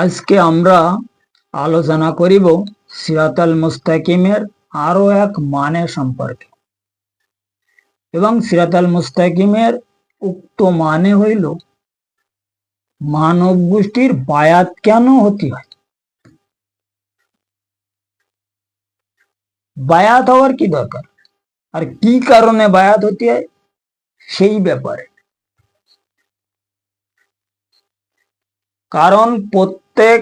আজকে আমরা আলোচনা করিব সিরাতাল মুস্তাকিমের আরো এক মানে সম্পর্কে। এবং সিরাতাল মুস্তাকিমের উক্ত মানে হইল মানব গোষ্ঠীর বায়াত কেন হতে হয়, বায়াত হওয়ার কি দরকার, আর কি কারণে বায়াত হতে হয় সেই ব্যাপারে। কারণ প্রত্যেক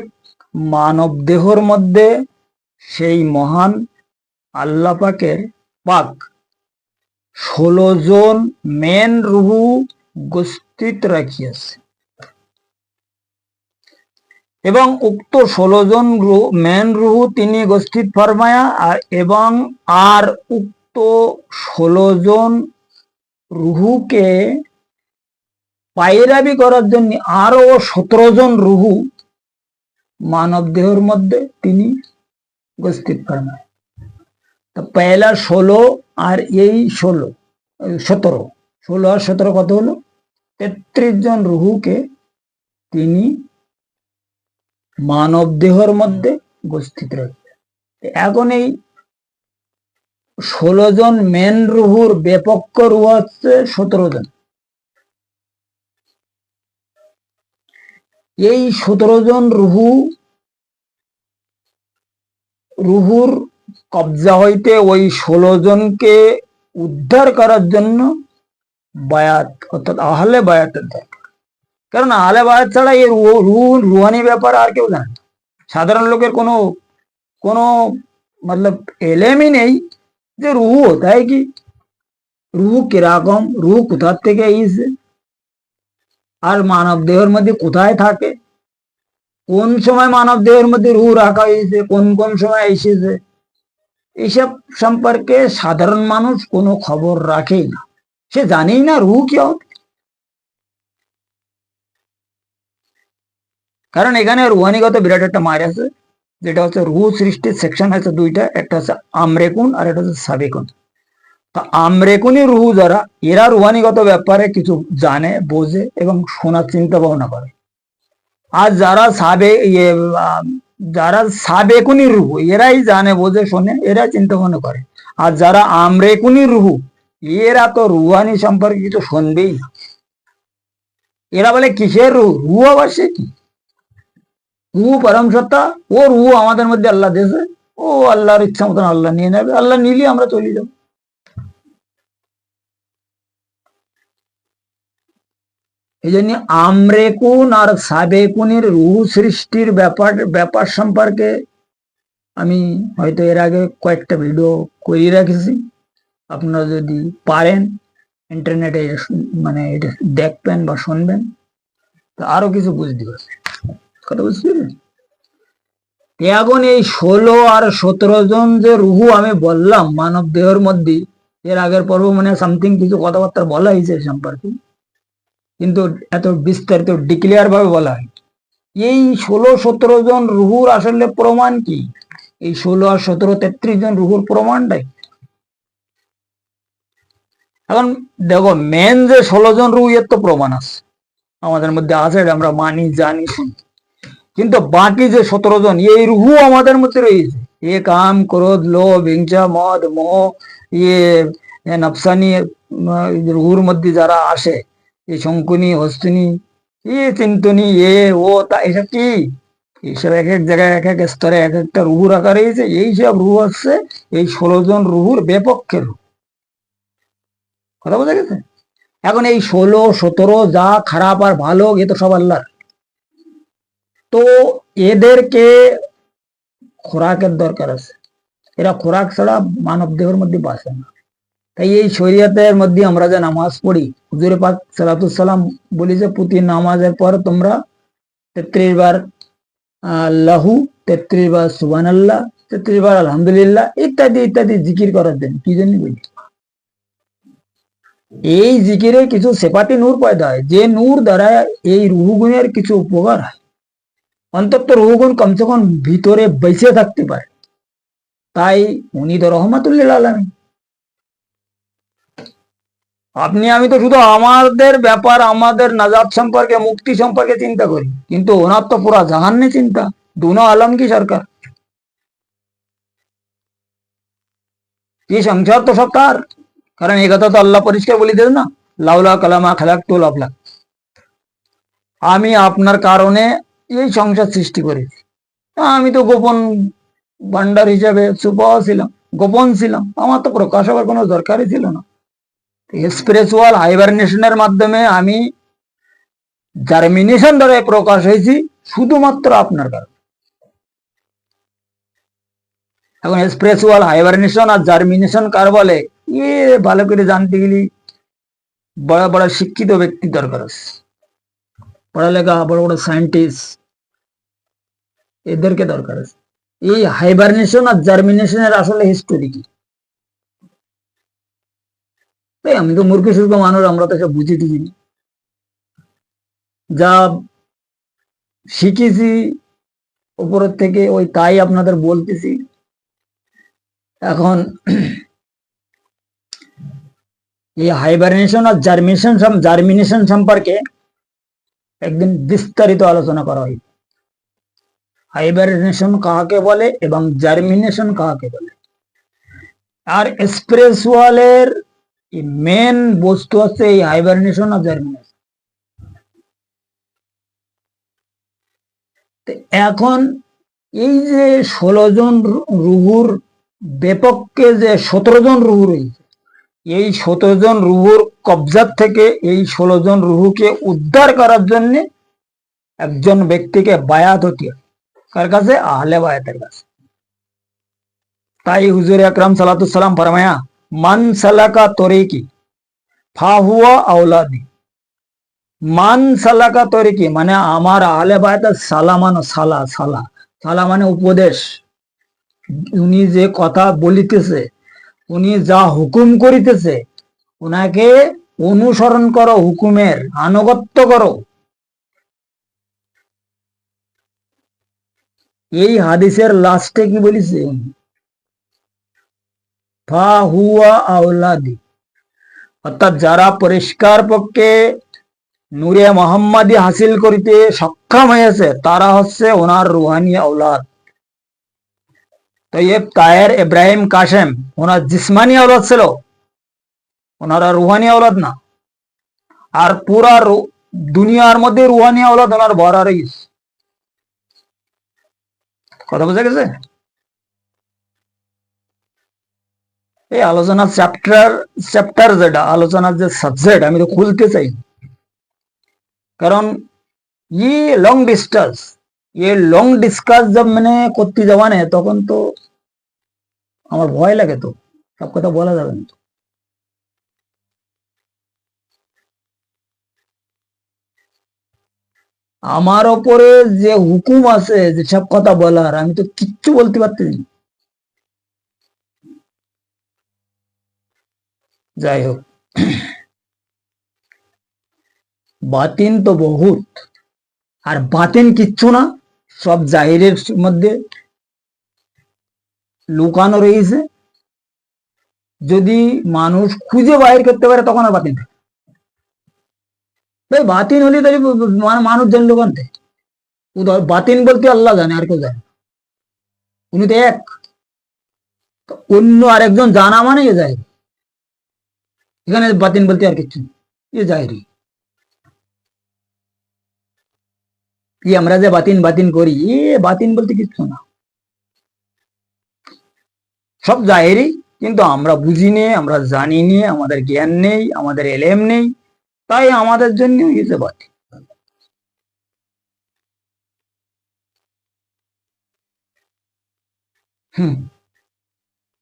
মানব দেহর মধ্যে সেই মহান আল্লাহ পাকের পাক 16 জন মেন রুহু উপস্থিত রাখিয়াছে এবং উক্ত 16 জন মেন রুহু তিনি উপস্থিত ফরমায়া এবং আর উক্ত 16 জন রুহুকে পায়রাবি করার জন্য আরো 17 জন রুহু মানব দেহের মধ্যে তিনি উপস্থিত ফরমায়। তো পয়লা 16 আর এই 17 আর 17 কত হলো? 33 জন রুহুকে তিনি মানব দেহের মধ্যে উপস্থিত রাখবে। এখন এই 16 জন মেন রুহুর বিপক্ষ রুহ হচ্ছে 17 জন। এই 17 জন রুহুর কবজা হইতে ওই 16 জনকে উদ্ধার করার জন্য বায়াত অর্থাৎ আহলে বায়াতের দরকার। কারণ আহলে বায়াত ছাড়া এই রুহানি ব্যাপার আর কেউ জানে না। সাধারণ লোকের কোনো কোনো মতলব এলেমই নেই যে রুহু তাই কি, রুহু কিরকম, রুহু কোথার থেকে এসেছে, আর মানব দেহের মধ্যে কোথায় থাকে, কোন সময় মানব দেহের মধ্যে রুহু রাখা হয়েছে, কোন কোন সময় এসেছে, এইসব সম্পর্কে সাধারণ মানুষ কোনো খবর রাখেই না, সে জানেই না রুহু কি হবে। কারণ এখানে রুহানিগত বিরাট একটা মার আছে, যেটা হচ্ছে রুহু সৃষ্টির সেকশন আছে দুইটা, একটা হচ্ছে আমরেকুন আর একটা হচ্ছে সাবেকুন। তা আমরেকুনি রুহু যারা, এরা রুহানিগত ব্যাপারে কিছু জানে, বোঝে এবং শোনার চিন্তা ভাবনা করে। আর যারা সাবেকুনি রুহু, এরাই জানে, বোঝে, শোনে, এরা চিন্তা ভাবনা করে। আর যারা আমরেকুনি রুহু, এরা তো রুহানি সম্পর্কে কিছু শুনবেই না। এরা বলে কিসের রুহু, রুহু আবার সে কি, রুহু পরম সত্তা, ও রুহু আমাদের মধ্যে আল্লাহ দেশে, ও আল্লাহর ইচ্ছা মতন আল্লাহ নিয়ে নেবে, আল্লাহ নিলে আমরা চলে যাবো। এই জন্য আমরেকুন আর সাবেকুনের রুহু সৃষ্টির ব্যাপার সম্পর্কে আমি হয়তো এর আগে কয়েকটা ভিডিও করে রাখেছি। আপনারা যদি পারেন ইন্টারনেটে মানে এটা দেখবেন বা শুনবেন, তো আরো কিছু বুঝতে পারবেন। কথা বুঝতে পারবেন? এখন এই 16 আর 17 জন যে রুহু আমি বললাম মানব দেহের মধ্যে, এর আগের পর্ব মানে সামথিং কিছু কথাবার্তা বলা হয়েছে সম্পর্কে, কিন্তু এত বিস্তারিত ডিক্লেয়ার ভাবে বলা হয়। এই 16-17 জন রুহুর আসলে প্রমাণ কি? এই 16 আর 17 33 জন রুহুর প্রমাণটাই। এখন দেখো, মেন যে 16 জন রুহু, এর তো প্রমাণ আছে আমাদের মধ্যে আছে, আমরা মানি, জানি, শুনি। কিন্তু বাকি যে 17 জন, এই রুহু আমাদের মধ্যে রয়েছে। এ কাম, ক্রোধ, লোভ, হিংসা, মদ, মোহ, ইয়ে নফসানি রুহুর মধ্যে যারা আসে, এই শঙ্কুনি, হস্তিনী, চিন্তনী, ও তা, এসব কি, এইসব এক এক জায়গায় এক এক স্তরে এক একটা রুহু রাখা রয়েছে। এইসব রুহু হচ্ছে এই 16 জন রুহুর বিপক্ষের রুহু। কথা বোঝা গেছে? এখন এই 16-17 যা খারাপ আর ভালো, এ তো সব আল্লাহর। তো এদেরকে খোরাকের দরকার আছে, এরা খোরাক ছাড়া মানব দেহের মধ্যে বাঁচে না। তাই এই শরীয়তের মধ্যে আমরা যে নামাজ পড়ি, হুজুরে পাক সাল্লাল্লাহু সাল্লাম বলি যে প্রতি নামাজের পর তোমরা 33 বার আল্লাহু, 33 বার সুবহানাল্লাহ, 33 বার আলহামদুলিল্লাহ ইত্যাদি ইত্যাদি জিকির করার জন্য। কি জন্য বলি? এই জিকিরে কিছু সেপাতি নূর পয়দা হয়, যে নূর দ্বারা এই রুহুগুণের কিছু উপকার হয়। অন্তত রুহুগুণ কমসে কম ভিতরে বেঁচে থাকতে পারে। তাই উনি তো রহমাতুল লিল আলামিন। আপনি আমি তো শুধু আমাদের ব্যাপার, আমাদের নাজাত সম্পর্কে, মুক্তি সম্পর্কে চিন্তা করি, কিন্তু ওনার তো পুরা জাহান নিয়ে চিন্তা। দুনো আলম কি সরকার, কি সংসার তো সব তার। কারণ এই কথা তো আল্লাহ পরিষ্কার বলে দেন না, লাউলা কালামা খালাকতুল আফলাক, আমি আপনার কারণে এই সংসার সৃষ্টি করেছি। আমি তো গোপন ভান্ডার হিসাবে চুপাও ছিলাম, গোপন ছিলাম, আমার তো প্রকাশ হওয়ার কোনো দরকারই ছিল না। স্পিরিচুয়াল হাইবারনেশনের মাধ্যমে আমি জার্মিনেশন দ্বারা প্রকাশ হয়েছি, শুধুমাত্র আপনার কারণে। এখন স্পিরিচুয়াল হাইবারনেশন আর জার্মিনেশন কার বলে, এ ভালো করে জানতে গেলে বড় বড় শিক্ষিত ব্যক্তি দরকার আছে, পড়ালেখা, বড় বড় সায়েন্টিস্ট, এদেরকে দরকার আছে। এই হাইবারনেশন আর জার্মিনেশনের আসলে হিস্টোরি কি? আমি তো মূর্খ সূর্খ মানুষ, আমরা তো সব বুঝে দিইনি। যা শিখেছি উপরের থেকে, ওই তাই আপনাদের বলতেছি। এখন এই হাইবারনেশন আর জার্মিনেশন সম্পর্কে একদিন বিস্তারিত আলোচনা করা হয়। হাইবারনেশন কাকে বলে এবং জার্মিনেশন কাকে বলে। আর স্পিরিচুয়ালের মেন বস্তু হচ্ছে এই হাইবারনেশন আর জার্মিনেশন। এখন এই যে 16 জন রুহুর বিপক্ষে যে 17 জন রুহু রয়েছে, এই 17 জন রুহুর কবজার থেকে এই 16 জন রুহুকে উদ্ধার করার জন্য একজন ব্যক্তিকে বায়াত হতে হয়। কার কাছে? আহলে বায়াতের কাছে। তাই হুজুর আকরাম সালাতুসাল্লাম ফরমায়া, মান সালাকা তরিকি ফাহুয়া আওলাদি। মান সালাকা তরিকি মানে আমার আহলে বায়াতের সালা, মানে সালা, সালা সালা মানে উপদেশ। উনি যে কথা বলিতেছে, উনি যা হুকুম করিতেছে, উনাকে অনুসরণ করো, হুকুমের আনুগত্য করো। এই হাদিসের লাস্টে কি বলিছে? ফা হুয়া আওলাদি, অর্থাৎ যারা পরিষ্কার পক্ষে নূরে মোহাম্মদী হাসিল করিতে সক্ষম হয়েছে, তারা হচ্ছে ওনার রুহানি আওলাদ। তৈয়ব, তাহের, ইব্রাহিম, কাশেম ওনার জিসমানি আওলাদ ছিল, ওনারা রুহানি আওলাদ না। আর পুরা দুনিয়ার মধ্যে রুহানি আওলাদ ওনার ভরা রয়েছে। কথা বোঝা গেছে? এই আলোচনার চ্যাপ্টার যেটা আলোচনার যে সাবজেক্ট, আমি তো খুলতে চাই, কারণ লং ডিস্টান্স, লং ডিসকাস जब मैंने করতে যাওয়া নেই, তখন তো আমার ভয় লাগে, তো সব কথা বলা যাবে না। আমার ওপরে যে হুকুম আছে যে সব কথা বলার, আমি তো কিচ্ছু বলতে পারতেছি না। যাই হোক, বাতিন তো বহুত, আর বাতিন কিচ্ছু না, সব জাহিরের মধ্যে লুকানো রয়েছে। যদি মানুষ খুঁজে বাইর করতে পারে, তখন আর বাতিন থাকে। বাতিন হলে তাই মানুষ জানলো কানতে। বাতিন বলতে আল্লাহ জানে, আর কেউ জানে। উনি তো এক, অন্য আরেকজন জানা মানে এ যায়। এখানে বাতিন বলতে আর কিছু নেই, এ জাহেরি। আমরা যে বাতিন বাতিন করি, বাতিন বলতে কিছু না, সব জাহেরি। কিন্তু আমরা বুঝি নে, আমরা জানি নে, আমাদের জ্ঞান নেই, আমাদের এলেম নেই, তাই আমাদের জন্য হয়েছে বাতিন।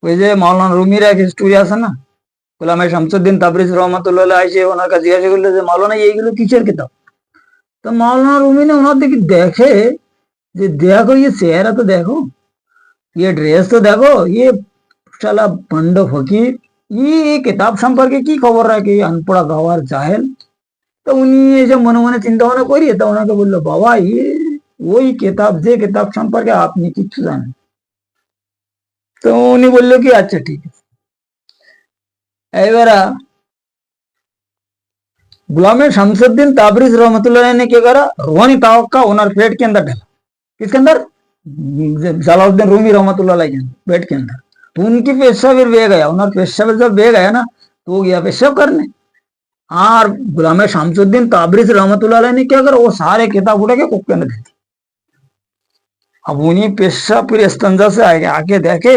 ওই যে মাওলানা রুমির এক স্টোরি আছে না, গোলামে শামসুদ্দিন তাবরিজ রহমতুল্লাহ এসে ওনার কাছে জিজ্ঞাসা করলো যে মাওলানা এইগুলো কিসের কিতাব? তো মাওলানা রুমি ने ওনার দিকে দেখে যে, দেখো চেহারা তো দেখো, ड्रेस तो देखो, শালা ভণ্ড ফকির, কিতাব সম্পর্কে কি খবর রাখে, আনপড়া গাওয়ার জাহেল। তো উনি এসে মনে মনে চিন্তা ভাবনা করিয়ে তো ওনাকে বললো, বাবা ওই কিতাব, যে কিতাব সম্পর্কে আপনি কিচ্ছু জানেন। তো উনি বললো কি, আচ্ছা ঠিক আছে। এবার गुलाम शमसुद्दीन ताबरीज रहमतुल्लाह ने क्या करा, रूहानी तवक्का ओनर पेट के अंदर डाला। किसके अंदर? जलालुद्दीन रूमी रहमतुल्लाह के पेट के अंदर। तो उनकी पेशा फिर बह गया, ओनर पेशा जब बह गया ना, तो वो गया पेशाब करने। और गुलाम शमसुद्दीन ताबरीज रहमतुल्लाह ने क्या करा, वो सारे किताब उठा के कुक के अंदर दे दी। अब उन्हीं पेशा फिर इस्तंजा से आके देखे,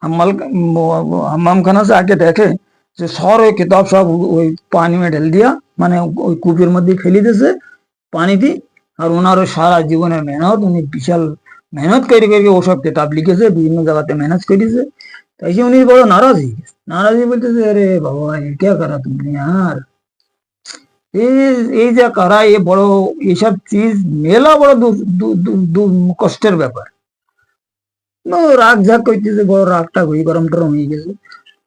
हम्माम खाना से आके देखे যে সর ওই কিতাব সব ওই পানি में ঢেল দিয়া, মানে ওই কূপের মধ্যে ফেলে দিয়েছে পানি দিয়ে। আর ওনার ওই সারা জীবনের মেহনত, উনি বিশাল মেহনত করে করে ওসব কিতাব লিখেছে, বিভিন্ন জায়গাতে মেহনত করেছে। তাই উনি বড় নারাজ হয়ে গেছে, নারাজ হয়ে বলতেছে, আরে বাবা ये क्या करा तुमने यार, এই যে করা এ বড়, এইসব চিজ মেলা বড় কষ্টের ব্যাপার। রাগ ঝাক করতেছে, বড় রাগটা হয়ে গরম টরম হয়ে গেছে।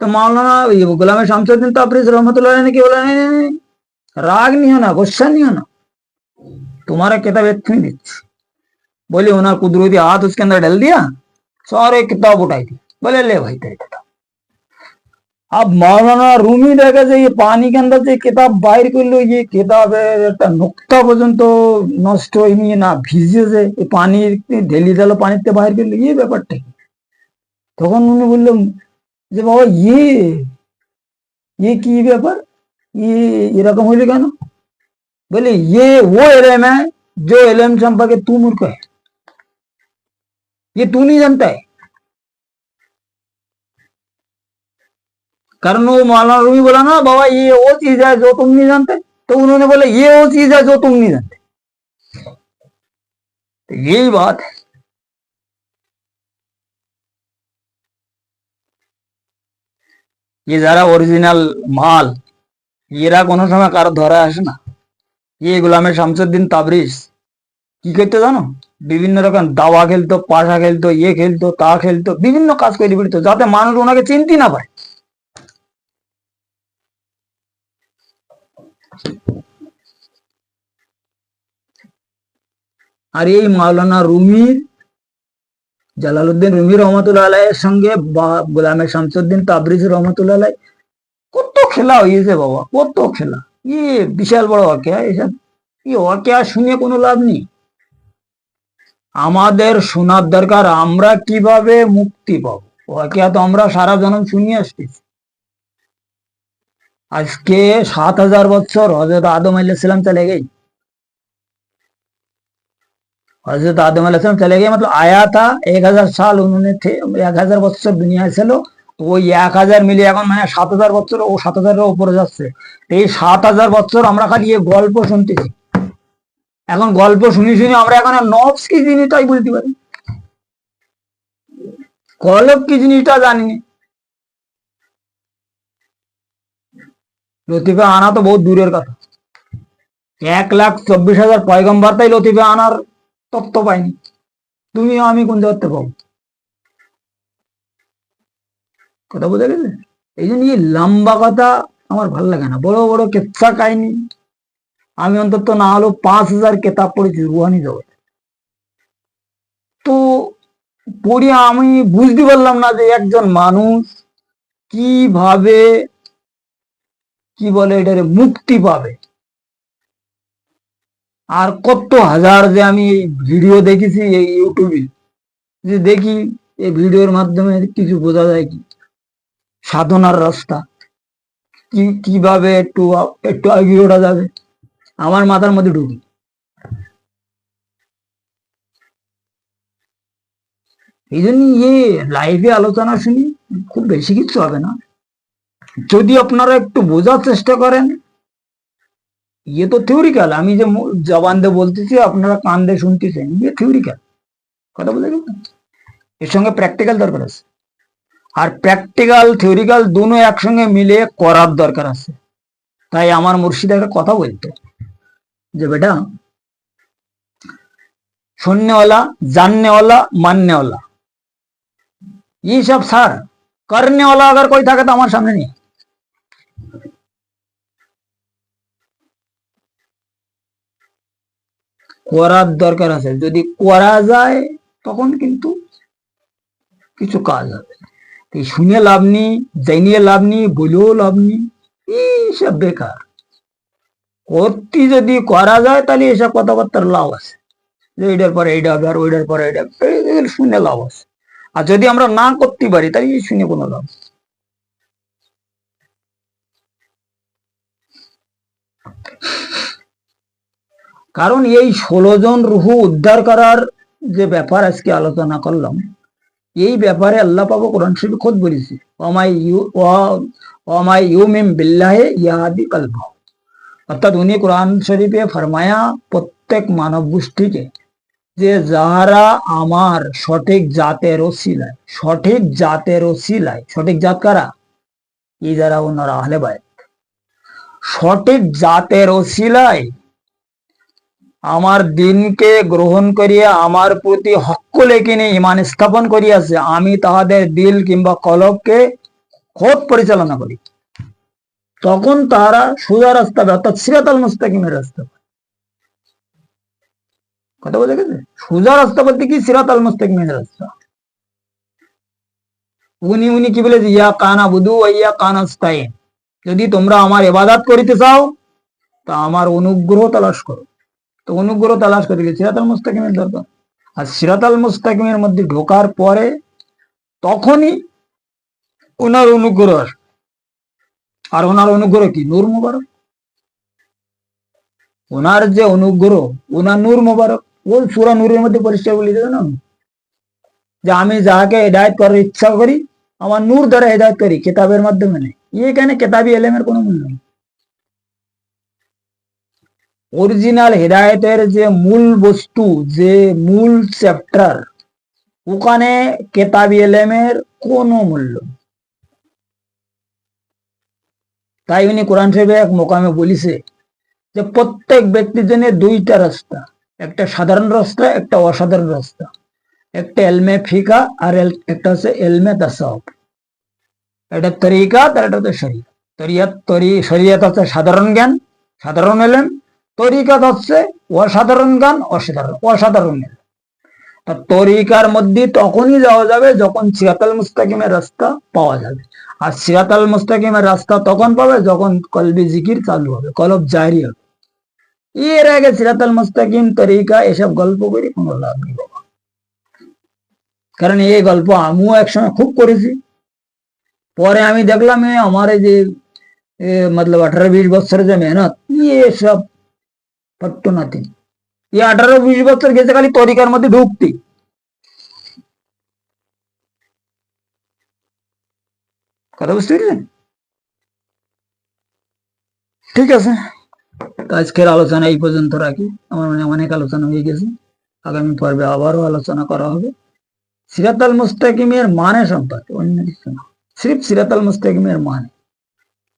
तो मौलाना गुलाम शमसुद्दीन ताबरीज रहमतुल्लाह ने क्या बोला, नहीं नहीं नहीं, राग नहीं होना, गुस्सा नहीं होना, तुम्हारा किताब इतनी दिच्छी। बोले उन्हें कुदरती हाथ उसके अंदर डाल दिया, सारे किताब उठाई थी। बोले ले भाई तेरी किताब। अब मौलाना रूमी देखा যে ये पानी के अंदर से किताब बाहर कर लो, ये किताबेर একটা নুক্তা পর্যন্ত নষ্ট হয়নি, না ভিজেছে, এই পানি ঢেলে দিল, পানিতে বাইরে করলো, এই ব্যাপারটা কি? তখন উনি বললেন যে বাবা ये কি ব্যাপার, এরকম হইলো কেন? बोले ये वो इल्म है जो इल्म संपर्क तू मूर्ख है, ये तू नहीं जानता है। कारण वो मौलाना रूमी बोला ना, बाबा ये वो चीज है जो तुम नहीं जानते, तो उन्होंने बोला ये वो चीज है जो तुम नहीं जानते। तो यही बात है। ये যারা অরিজিনাল মাল, এরা কোনো সময় কারো ধরা আসে না। ये गुलाम शमसुद्दीन ताबरीज কি করতে জানো, বিভিন্ন রকম দাওয়া খেলতো, পাশা খেলতো, ইয়ে খেলতো, তা খেলতো, বিভিন্ন কাজ করে বেরোতো যাতে মানুষ ওনাকে চিনতে না পারে। আর এই মাওলানা রুমির, জালালউদ্দিন রুমি রহমতুল্লাহ আলাইহির সঙ্গে বা গুলাম শামসুদ্দিন তাবরিজ রহমতুল্লাহ আলাইহি কত খেলা হয়েছে বাবা, কত খেলা। বিশাল বড় ওয়াকিয়া, এসব ওয়াকিয়া শুনে কোনো লাভ নেই। আমাদের শোনার দরকার আমরা কিভাবে মুক্তি পাবো। ওয়াকিয়া তো আমরা সারা জনম শুনিয়ে আসতেছি। আজকে 7000 বছর হযরত আদম আলাইহিস সালাম চলে গেছে। हजरत आदम अलैहिस्सलाम चले गए, मतलब आया था 1000 साल उन्होंने थे, 1000 বছর দুনিয়ায় ছিল। তো ওই 1000 মিলিয়ে এখন মানে 7000 বছর, ও 7000 এর উপরে যাচ্ছে। এই 7000 বছর আমরা খালি এই গল্প শুনতেছি। এখন গল্প শুনি শুনি আমরা এখন নফস কি জিনিসটাই বলতে পারি, কলব কি জিনিসটা জানি না। লতিফে আনা তো বহুত দূরের কথা, 1,24,000 পয়গম্বর তাই লতিফে আনার তত্ত্ব পাইনি। তুমি আমি কোন জায়গাতে পাবো? কথা বোঝা গেছে? এই জন্য এই লম্বা কথা আমার ভালো লাগে না, বড় বড় কেচ্ছা কাহিনী। আমি অন্তত না হলেও 5000 কেতাব পড়েছি রুহানি জগৎ। তো পড়ে আমি বুঝতে পারলাম না যে একজন মানুষ কিভাবে, কি বলে এটারে, মুক্তি পাবে। আর কত হাজার যে আমি ভিডিও দেখেছি এই ইউটিউবে, যে দেখি এই ভিডিওর মাধ্যমে কিছু বোঝা যায় কি সাধনার রাস্তা, কিভাবে একটু একটু এগিয়ে ওঠা যাবে, আমার মাথার মধ্যে ঢুকি। এই জন্য লাইভে আলোচনা শুনি, খুব বেশি কিছু হবে না যদি আপনারা একটু বোঝার চেষ্টা করেন। তো থিওরিক্যাল, আমি যে জবান দিয়ে বলতেছি আপনারা কান দিয়ে শুনতেছেন, থিওরিক্যাল কথা বলে গেল। এর সঙ্গে প্র্যাকটিক্যাল দরকার আছে, আর প্র্যাকটিক্যাল থিওরিক্যাল দুনো একসঙ্গে মিলে করার দরকার আছে। তাই আমার মুর্শিদ একটা কথা বলতো যে বেটা, सुनने जानने वाला मानने वाला ये सब सर, करने वाला अगर कोई থাকে তো আমার সামনে নেই। করার দরকার আছে, যদি করা যায় তখন কিন্তু কিছু কাজ হবে। শুনে লাভ নেই, জানিয়ে লাভ নেই, বলেও লাভ নেই, এই সব বেকার। করতে যদি করা যায় তাহলে এসব কথাবার্তার লাভ আছে, যে এইটার পরে এইটা হবে আর ওইটার পরে এইটা, এগুলো শুনে লাভ আছে। আর যদি আমরা না করতে পারি তাহলে শুনে কোনো লাভ। কারণ এই 16 জন রুহু উদ্ধার করার যে ব্যাপার আজকে আলোচনা করলাম, এই ব্যাপারে আল্লাহ পাক কোরআন শরীফে খোদ বলেছে, ওয়ামাই ইউমিন বিল্লাহি ইয়াহদি কলবাহু। অর্থাৎ উনি কোরআন শরীফে ফরমায়া প্রত্যেক মানব গোষ্ঠীকে যে যারা আমার সঠিক জাতের ওসিলায়, সঠিক জাতের ওসিলায়, সঠিক জাত কারা? এই যারা ওনারা আহলে বাইত, সঠিক জাতের ওসিলায় আমার দিনকে গ্রহণ করিয়া আমার প্রতি হক্ক লেখিনে ইমান স্থাপন করিয়াছে, আমি তাহাদের দিল কিংবা কলবকে খোদ পরিচালনা করি, তখন তারা সোজা রাস্তা পায়, অর্থাৎ সিরাতাল মুস্তাকিমের রাস্তা পায়। কথা বোঝা গেছে? সোজা রাস্তা বলতে কি? সিরাতাল মুস্তাকিমের রাস্তা। উনি কি বলে, ইয়া কানা বুধু ইয়া কানাস্তাইন, যদি তোমরা আমার ইবাদত করিতে চাও তা আমার অনুগ্রহ তালাশ করো। তো অনুগ্রহ তালাশ করতে গেলে সিরাতাল মুস্তাকিমের দরকার। আর সিরাতাল মুস্তাকিমের মধ্যে ঢোকার পরে তখনই ওনার অনুগ্রহ আসবে। আর ওনার অনুগ্রহ কি? নূর মুবারক। ওনার যে অনুগ্রহ, ওনার নূর মুবারক, ওই সূরা নূরের মধ্যে পরিষ্কার বলে দেবে না, যে আমি যাকে হেদায়েত করার ইচ্ছা করি আমার নূর দ্বারা হেদায়েত করি, কিতাবের মাধ্যমে নেই। এখানে কেতাবি এলেমের কোনো মূল্য নেই। অরিজিনাল হেদায়েতের যে মূল বস্তু, যে মূল চ্যাপ্টার, ওখানে কেতাবি এলেমের কোনো মূল্য। তাই উনি কোরআন শরীফে এক মোকামে বলিছে যে প্রত্যেক ব্যক্তির জন্য দুইটা রাস্তা, একটা সাধারণ রাস্তা, একটা অসাধারণ রাস্তা, একটা এলমে ফিকা আর একটা হচ্ছে এলমে তাসাউফ। এটা তরিকাত আর এটা হচ্ছে শরিয়ত। শরিয়ত হচ্ছে সাধারণ জ্ঞান, সাধারণ এলেম। তরিকাত হচ্ছে অসাধারণ জ্ঞান, অসাধারণ এলেম। তরিকার মধ্যে তখনই যাওয়া যাবে যখন সিরাতাল মুস্তাকিমের রাস্তা পাওয়া যাবে। আর সিরাতাল মুস্তাকিমের রাস্তা তখন পাবে যখন কলবি জিকির চালু হবে, কলব জারি হবে। এর আগে সিরাতাল মুস্তাকিম, তরিকা এসব গল্প করে কোনো লাভ নেই বাবা। কারণ এই গল্প আমিও একসময় খুব করেছি। পরে আমি দেখলাম আমার এই যে মতলব 18-20 বছরের যে মেহনত, সব পট্ট নাতি। 18-20 বছর গেছে খালি তরিকার মধ্যে ঢুকতে। কথা বুঝতে পেরেছেন? ঠিক আছে, আজকের আলোচনা এই পর্যন্ত রাখি। আমার মানে অনেক আলোচনা হয়ে গেছে, আগামী পর্বে আবারও আলোচনা করা হবে সিরাতাল মুস্তাকিমের মানে সম্পর্কে, অন্য কিছু না, সির্ফ সিরাতাল মুস্তাকিমের মানে।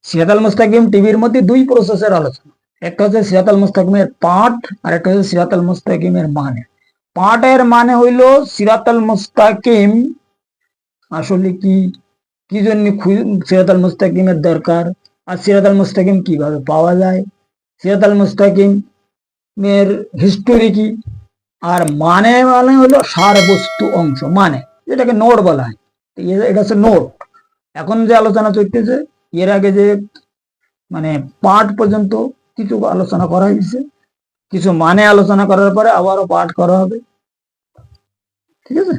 সিরাতাল মুস্তাকিম টিভির মধ্যে দুই প্রসেসের আলোচনা, একটা হচ্ছে সিরাতাল মুস্তাকিমের পাঠ আর একটা হচ্ছে সিরাতাল মুস্তাকিমের মানে। পাঠের মানে হইল সিরাতাল মুস্তাকিম আসলে কি, কি জন্য সিরাতাল মুস্তাকিমের দরকার, আর সিরাতাল মুস্তাকিম কিভাবে পাওয়া যায়, সিরাতাল মুস্তাকিমের হিস্টোরি কি। আর মানে মানে হলো সার বস্তু অংশ, মানে যেটাকে নোট বলা হয়। এটা হচ্ছে নোট। এখন যে আলোচনা চলতেছে, এর আগে যে মানে পাঠ পর্যন্ত কিছু আলোচনা করা হয়েছে, কিছু মানে আলোচনা করার পরে আবারও পাঠ করা হবে। ঠিক আছে।